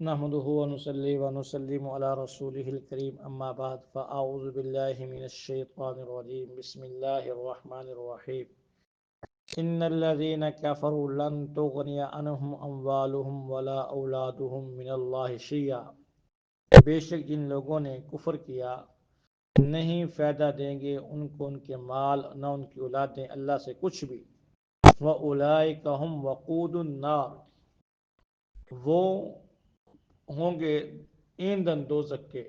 نحمده ونصلي ونسلم على رسوله الكريم أما بعد فأعوذ بالله من الشيطان الرجيم بسم الله الرحمن الرحيم إن الذين كفروا لن تغني عنهم أموالهم ولا أولادهم من الله شيئا بے شک جن لوگوں نے کفر کیا نہیں فائدہ دیں گے ان کو ان کے مال نہ ان کی اولادیں اللہ سے کچھ بھی وَأُولَئِكَ هُمْ وَقُودُ النَّارِ وہ ہوں گے ایندھن دوزخ کے۔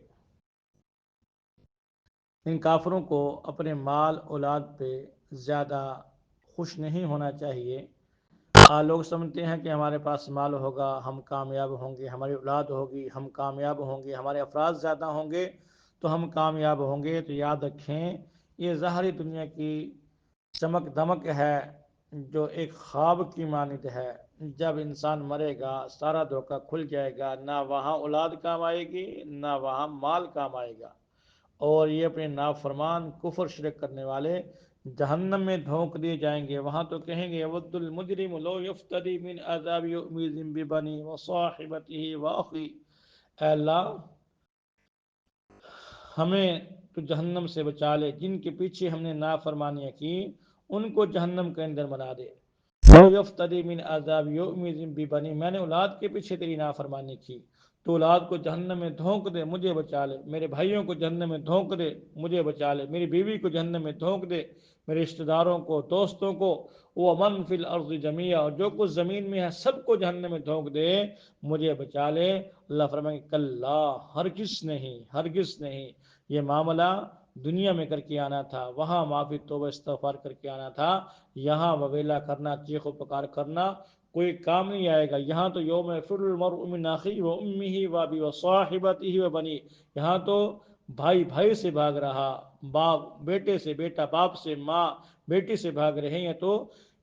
ان کافروں کو اپنے مال اولاد پہ زیادہ خوش نہیں ہونا چاہیے۔ لوگ سمجھتے ہیں کہ ہمارے پاس مال ہوگا ہم کامیاب ہوں گے، ہماری اولاد ہوگی ہم کامیاب ہوں گے، ہمارے افراد زیادہ ہوں گے تو ہم کامیاب ہوں گے۔ تو یاد رکھیں یہ ظاہری دنیا کی چمک دمک ہے جو ایک خواب کی مانند ہے۔ جب انسان مرے گا سارا دھوکہ کھل جائے گا، نہ وہاں اولاد کام آئے گی نہ وہاں مال کام آئے گا، اور یہ اپنے نافرمان کفر شرک کرنے والے جہنم میں دھونک دیے جائیں گے۔ وہاں تو کہیں گے ود المجرم لو یفتدی من عذاب یومئذ ببنی وصاحبتہ واخی، اے اللہ ہمیں تو جہنم سے بچا لے، جن کے پیچھے ہم نے نافرمانیاں کی ان کو جہنم کے اندر بنا دے۔ لو یفتدی من عذاب یومئذ ببنی، میں نے اولاد کے پیچھے تیری نافرمانی کی تو اولاد کو جہنم میں دھونک دے مجھے بچا لے، میرے بھائیوں کو جہنم میں دھونک دے مجھے بچا لے، میری بیوی کو جہنم میں دھونک دے، میرے رشتہ داروں کو دوستوں کو، ومن فی الارض جمیعا، اور جو کچھ زمین میں ہے سب کو جہنم میں دھونک دے مجھے بچا لے۔ اللہ فرمائیں گے کلا، ہرگز نہیں ہرگز نہیں، یہ معاملہ دنیا میں کر کے آنا تھا، وہاں معافی توبہ استغفار کر کے آنا تھا، یہاں وویلا کرنا چیخ و پکار کرنا کوئی کام نہیں آئے گا۔ یہاں تو یوم یفر المرء من اخیہ وامہ وابی وصاحبتہ وبنی، یہاں تو بھائی بھائی سے بھاگ رہا، باپ بیٹے سے، بیٹا باپ سے، ماں بیٹی سے بھاگ رہے ہیں۔ تو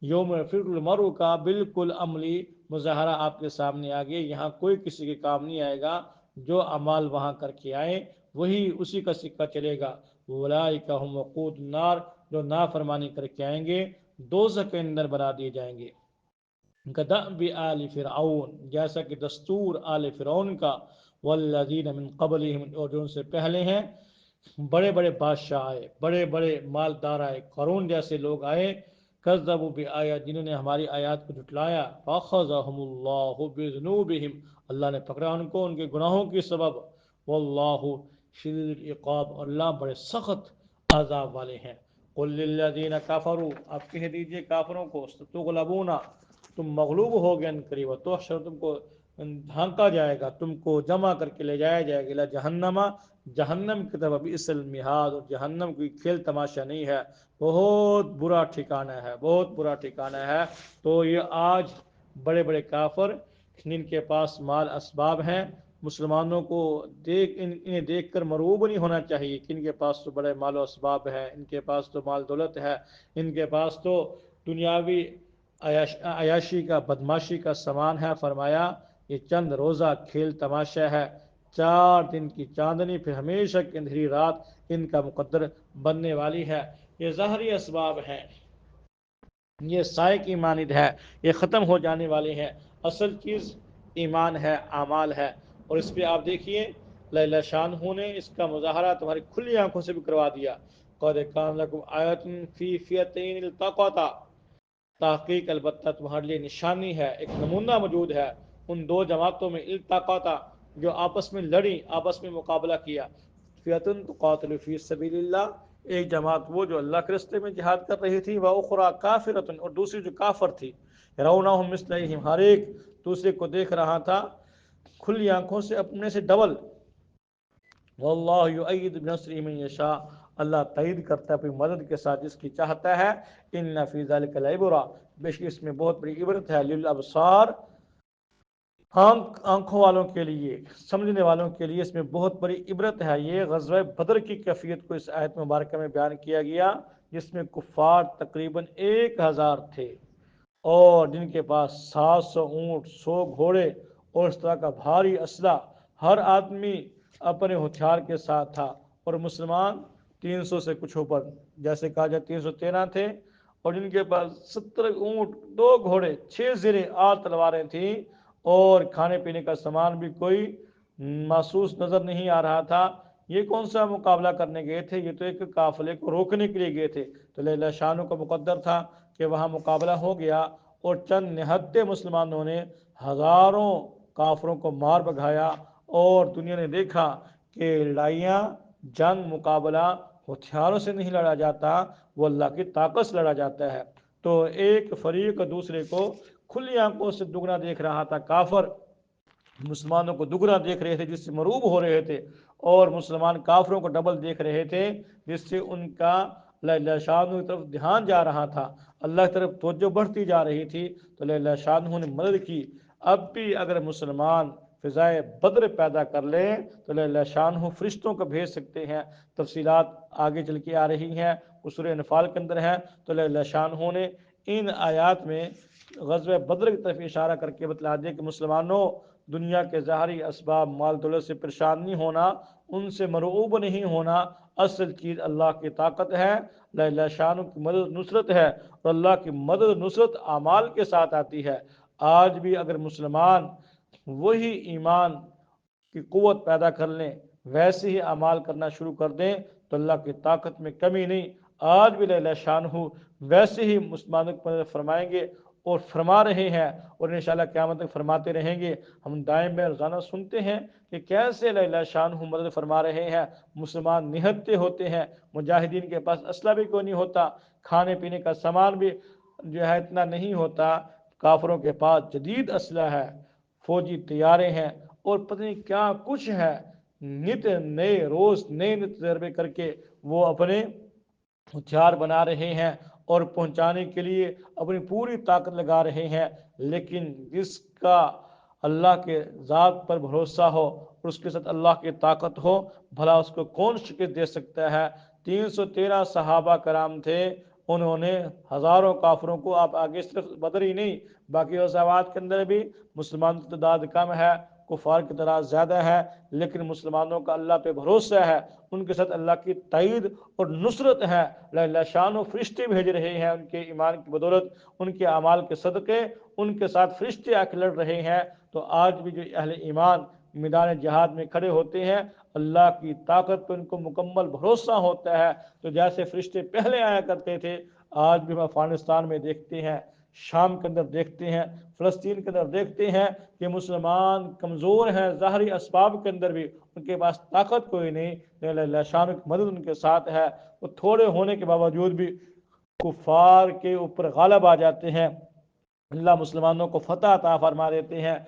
یوم یفر المرء کا بالکل عملی مظاہرہ آپ کے سامنے آ گیا، یہاں کوئی کسی کے کام نہیں آئے گا، جو اعمال وہاں کر کے آئے وہی اسی کا سکہ چلے گا۔ اولئک ھم وقود النار، جو نافرمانی کر کے آئیں گے دوزخ کے اندر بنا دیے جائیں گے۔ کدأب آل فرعون، جیسا کہ دستور آل فرعون کا، والذین من قبلہم، اور جو ان سے پہلے ہیں، بڑے بڑے بادشاہ آئے، بڑے بڑے مالدار آئے، قارون جیسے لوگ آئے، کذبوا بآیات، جنہوں نے ہماری آیات کو جھٹلایا، فاخذہم اللہ بذنوبہم، اللہ نے پکڑا ان کو ان کے گناہوں کی سبب، واللہ شدید العقاب، اور اللہ بڑے سخت عذاب والے ہیں۔ قل للذین کفروا، آپ کہہ دیجئے کافروں کو، ستغلبون، تم مغلوب ہو گئے ان قریب، تحشر، تم کو ڈھانکا جائے گا، تم کو جمع کر کے لے جایا جائے گا الی جہنم، جہنم کی طرف، بئس المہاد، اور جہنم کوئی کھیل تماشا نہیں ہے، بہت برا ٹھکانہ ہے، بہت برا ٹھکانہ ہے۔ تو یہ آج بڑے بڑے کافر جن کے پاس مال اسباب ہیں، مسلمانوں کو انہیں دیکھ کر مرعوب نہیں ہونا چاہیے کہ ان کے پاس تو بڑے مال و اسباب ہے، ان کے پاس تو مال دولت ہے، ان کے پاس تو دنیاوی عیاشی کا بدماشی کا سامان ہے۔ فرمایا یہ چند روزہ کھیل تماشا ہے، 4 دن کی چاندنی، پھر ہمیشہ کی اندھیری رات ان کا مقدر بننے والی ہے۔ یہ ظاہری اسباب ہیں، یہ سائے کی مانند ہے، یہ ختم ہو جانے والے ہیں، اصل چیز ایمان ہے، اعمال ہے۔ اور اس پہ آپ دیکھیے لیلہ شان نے اس کا مظاہرہ تمہاری کھلی آنکھوں سے بھی کروا دیا، قد کان لکم آیۃ فی فئتین التقطا، تحقیق البتہ تمہارے لیے نشانی ہے، ایک نمونہ موجود ہے ان دو جماعتوں میں، التقطا، جو آپس میں لڑی، آپس میں مقابلہ کیا، فئتن تقاتل فی سبیل اللہ، ایک جماعت وہ جو اللہ کے راستے میں جہاد کر رہی تھی، وَأُخْرَىٰ کَافِرَةٌ، اور دوسری جو کافر تھی، يَرَوْنَهُم مِثْلَيْهِمْ، ہر ایک دوسرے کو دیکھ رہا تھا کھلی آنکھوں سے اپنے سے ڈبل۔ وَاللَّهُ يُؤَيِّدُ بِنَصْرِهِ مَن يَشَاءُ، اللہ تائید کرتا ہے اپنی مدد کے ساتھ جس کی چاہتا ہے۔ إِنَّ فِي ذَلِكَ لَعِبْرَةً، بے شک اس میں بہت بڑی عبرت ہے، لِلْأَبْصَارِ، آنکھوں والوں کے لیے، سمجھنے والوں کے لیے اس میں بہت بڑی عبرت ہے۔ یہ غزوہ بدر کی کیفیت کو اس آیت مبارکہ میں بیان کیا گیا، جس میں کفار تقریباً 1000 تھے، اور جن کے پاس 700 اونٹ، 100 گھوڑے اور اس طرح کا بھاری اسلحہ، ہر آدمی اپنے ہتھیار کے ساتھ تھا، اور مسلمان 300 سے کچھ اوپر، جیسے کہا جائے 313 تھے، اور جن کے پاس 70 اونٹ، 2 گھوڑے، 6 زریں 8 تلواریں تھیں، اور کھانے پینے کا سامان بھی کوئی محسوس نظر نہیں آ رہا تھا۔ یہ کون سا مقابلہ کرنے گئے تھے؟ یہ تو ایک قافلے کو روکنے کے لیے گئے تھے۔ تو اللہ شانہ کا مقدر تھا کہ وہاں مقابلہ ہو گیا اور چند نہتے مسلمانوں نے ہزاروں کافروں کو مار بھگایا، اور دنیا نے دیکھا کہ لڑائیاں، جنگ، مقابلہ ہتھیاروں سے نہیں لڑا جاتا، وہ اللہ کی طاقت سے لڑا جاتا ہے۔ تو ایک فریق دوسرے کو کھلی آنکھوں سے دگنا دیکھ رہا تھا، کافر مسلمانوں کو دگنا دیکھ رہے تھے جس سے مرعوب ہو رہے تھے، اور مسلمان کافروں کو ڈبل دیکھ رہے تھے جس سے ان کا اللہ شانہ کی طرف دھیان جا رہا تھا، اللہ کی طرف توجہ بڑھتی جا رہی تھی۔ تو اللہ شانہ نے مدد کی۔ اب بھی اگر مسلمان فضائے بدر پیدا کر لیں تو اللہ شانہ فرشتوں کو بھیج سکتے ہیں۔ تفصیلات آگے چل کے آ رہی ہیں، سورہ انفال کے اندر ہے۔ تو اللہ شانہ نے ان آیات میں غزوہ بدر کی طرف اشارہ کر کے بتلا دیا کہ مسلمانوں، دنیا کے ظاہری اسباب، مال دولت سے پریشان نہیں ہونا، ان سے مرعوب نہیں ہونا، اصل چیز اللہ کی طاقت ہے، اللہ شانہ کی مدد نصرت ہے، اور اللہ کی مدد نصرت اعمال کے ساتھ آتی ہے۔ آج بھی اگر مسلمان وہی ایمان کی قوت پیدا کر لیں، ویسے ہی اعمال کرنا شروع کر دیں، تو اللہ کی طاقت میں کمی نہیں۔ آج بھی اللہ شانہ ویسے ہی مسلمانوں کی مدد فرمائیں گے اور فرما رہے ہیں، اور انشاءاللہ قیامت تک فرماتے رہیں گے۔ ہم دائم میں روزانہ سنتے ہیں کہ کیسے اللہ شانہ مدد فرما رہے ہیں۔ مسلمان نہتے ہوتے ہیں، مجاہدین کے پاس اسلحہ بھی کوئی نہیں ہوتا، کھانے پینے کا سامان بھی جو ہے اتنا نہیں ہوتا، کافروں کے پاس جدید اسلحہ ہے، فوجی طیارے ہیں، اور پتہ نہیں کیا کچھ ہے، نت نئے روز نئے تجربے کر کے وہ اپنے ہتھیار بنا رہے ہیں اور پہنچانے کے لیے اپنی پوری طاقت لگا رہے ہیں۔ لیکن جس کا اللہ کے ذات پر بھروسہ ہو اور اس کے ساتھ اللہ کی طاقت ہو، بھلا اس کو کون شکست دے سکتا ہے؟ 313 صحابہ کرام تھے، انہوں نے ہزاروں کافروں کو، آپ آگے صرف بدر ہی نہیں باقی غزوات کے اندر بھی مسلمانوں کی تعداد کم ہے، کفار کی تعداد زیادہ ہے، لیکن مسلمانوں کا اللہ پہ بھروسہ ہے، ان کے ساتھ اللہ کی تائید اور نصرت ہے۔ اللہ شانہ فرشتے بھیج رہے ہیں ان کے ایمان کی بدولت، ان کے اعمال کے صدقے، ان کے ساتھ فرشتے آ کے لڑ رہے ہیں۔ تو آج بھی جو اہل ایمان میدان جہاد میں کھڑے ہوتے ہیں، اللہ کی طاقت پہ ان کو مکمل بھروسہ ہوتا ہے۔ تو جیسے فرشتے پہلے آیا کرتے تھے، آج بھی ہم افغانستان میں دیکھتے ہیں، شام کے اندر دیکھتے ہیں، فلسطین کے اندر دیکھتے ہیں کہ مسلمان کمزور ہیں ظاہری اسباب کے اندر بھی، ان کے پاس طاقت کوئی نہیں، لیکن اللہ شانہ کی مدد ان کے ساتھ ہے۔ وہ تھوڑے ہونے کے باوجود بھی کفار کے اوپر غالب آ جاتے ہیں، اللہ مسلمانوں کو فتح عطا فرما دیتے ہیں۔